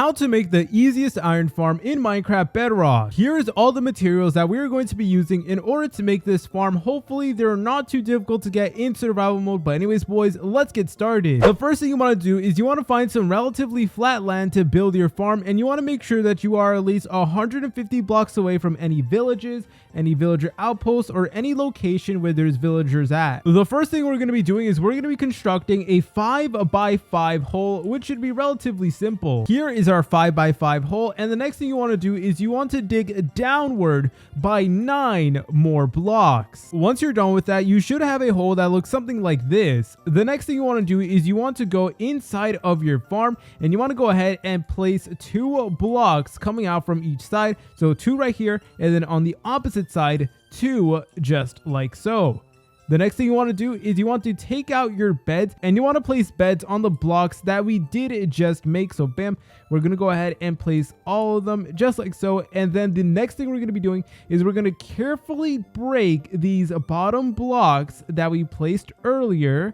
how to make the easiest iron farm in Minecraft Bedrock. Here's all the materials that we're going to be using in order to make this farm. Hopefully they're not too difficult to get in survival mode, but anyways boys, let's get started. The first thing you want to do is you want to find some relatively flat land to build your farm, and you want to make sure that you are at least 150 blocks away from any villages, any villager outposts, or any location where there's villagers at. The first thing we're going to be doing is we're going to be constructing a 5x5 hole, which should be relatively simple. Here is our 5x5 hole, and the next thing you want to do is you want to dig downward by 9 more blocks. Once you're done with that, you should have a hole that looks something like this. The next thing you want to do is you want to go inside of your farm, and you want to go ahead and place 2 blocks coming out from each side. So 2 right here, and then on the opposite side 2, just like so. The next thing you want to do is you want to take out your beds, and you want to place beds on the blocks that we did just make. So bam, we're going to go ahead and place all of them just like so. And then the next thing we're going to be doing is we're going to carefully break these bottom blocks that we placed earlier.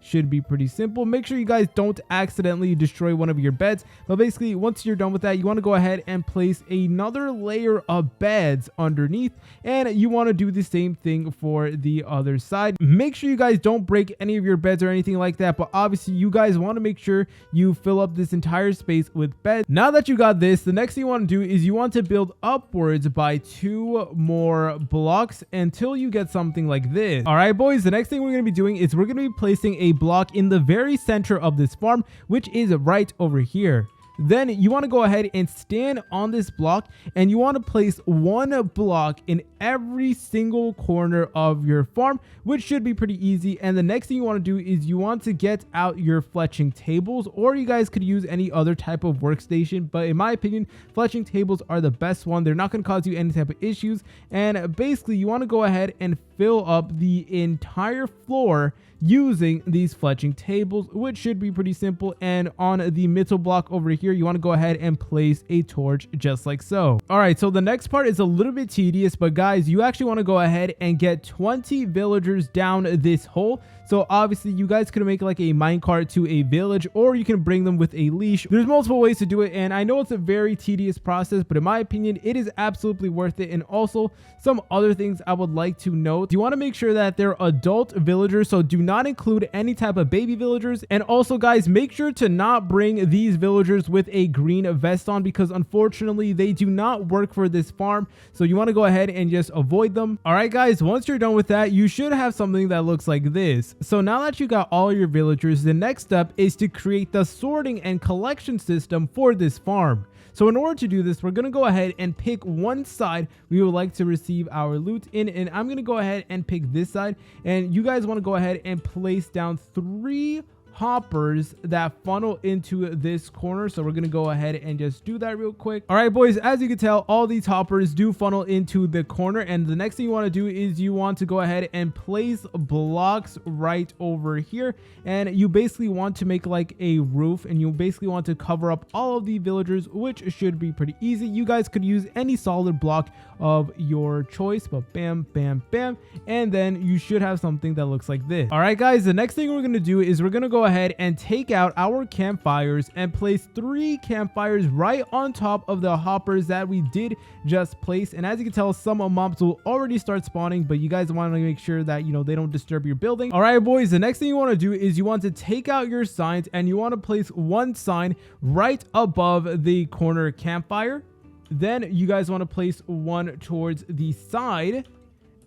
Should be pretty simple. Make sure you guys don't accidentally destroy one of your beds, but basically once you're done with that, you want to go ahead and place another layer of beds underneath, and you want to do the same thing for the other side. Make sure you guys don't break any of your beds or anything like that, but obviously you guys want to make sure you fill up this entire space with beds. Now that you got this, the next thing you want to do is you want to build upwards by 2 more blocks until you get something like this. All right boys, the next thing we're going to be doing is we're going to be placing a block in the very center of this farm, which is right over here. Then you want to go ahead and stand on this block, and you want to place 1 block in every single corner of your farm, which should be pretty easy. And the next thing you want to do is you want to get out your fletching tables, or you guys could use any other type of workstation, but in my opinion, fletching tables are the best one. They're not going to cause you any type of issues, and basically you want to go ahead and fill up the entire floor using these fletching tables, which should be pretty simple. And on the middle block over here, you want to go ahead and place a torch just like so. All right, so the next part is a little bit tedious, but guys, you actually want to go ahead and get 20 villagers down this hole. So obviously you guys could make like a minecart to a village, or you can bring them with a leash. There's multiple ways to do it, and I know it's a very tedious process, but in my opinion, it is absolutely worth it. And also some other things I would like to note. You want to make sure that they're adult villagers, so do not include any type of baby villagers. And also guys, make sure to not bring these villagers with a green vest on, because unfortunately they do not work for this farm. So you want to go ahead and just avoid them. All right guys, once you're done with that, you should have something that looks like this. So now that you got all your villagers, the next step is to create the sorting and collection system for this farm. So in order to do this, we're going to go ahead and pick one side we would like to receive our loot in, and I'm going to go ahead and pick this side, and you guys want to go ahead and place down 3 hoppers that funnel into this corner. So we're gonna go ahead and just do that real quick. All right boys, as you can tell, all these hoppers do funnel into the corner, and the next thing you want to do is you want to go ahead and place blocks right over here, and you basically want to make like a roof, and you basically want to cover up all of the villagers, which should be pretty easy. You guys could use any solid block of your choice, but bam bam bam, and then you should have something that looks like this. All right guys, the next thing we're gonna do is we're gonna go ahead and take out our campfires and place 3 campfires right on top of the hoppers that we did just place. And as you can tell, some mobs will already start spawning, but you guys want to make sure that they don't disturb your building. All right boys, the next thing you want to do is you want to take out your signs, and you want to place 1 sign right above the corner campfire. Then you guys want to place 1 towards the side,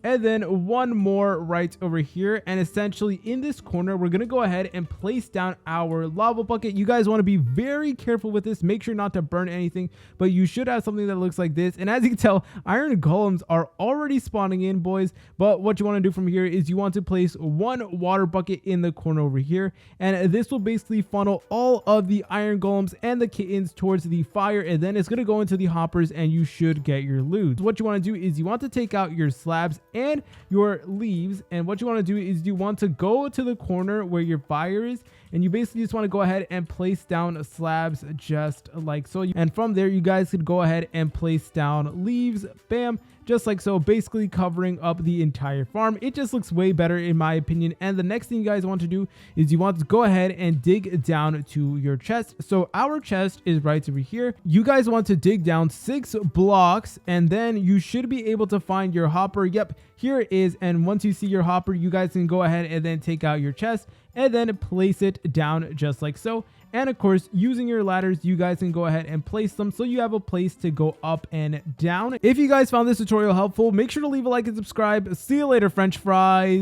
and then 1 more right over here. And essentially in this corner, we're going to go ahead and place down our lava bucket. You guys want to be very careful with this. Make sure not to burn anything, but you should have something that looks like this. And as you can tell, iron golems are already spawning in, boys. But what you want to do from here is you want to place 1 water bucket in the corner over here, and this will basically funnel all of the iron golems and the kittens towards the fire, and then it's going to go into the hoppers, and you should get your loot. What you want to do is you want to take out your slabs and your leaves, and what you want to do is you want to go to the corner where your fire is, and you basically just want to go ahead and place down slabs just like so. And from there, you guys could go ahead and place down leaves, bam, just like so, basically covering up the entire farm. It just looks way better in my opinion. And the next thing you guys want to do is you want to go ahead and dig down to your chest. So our chest is right over here. You guys want to dig down 6 blocks, and then you should be able to find your hopper. Yep, here it is. And once you see your hopper, you guys can go ahead and then take out your chest and then place it down just like so. And of course, using your ladders, you guys can go ahead and place them so you have a place to go up and down. If you guys found this tutorial helpful, make sure to leave a like and subscribe. See you later, French fries.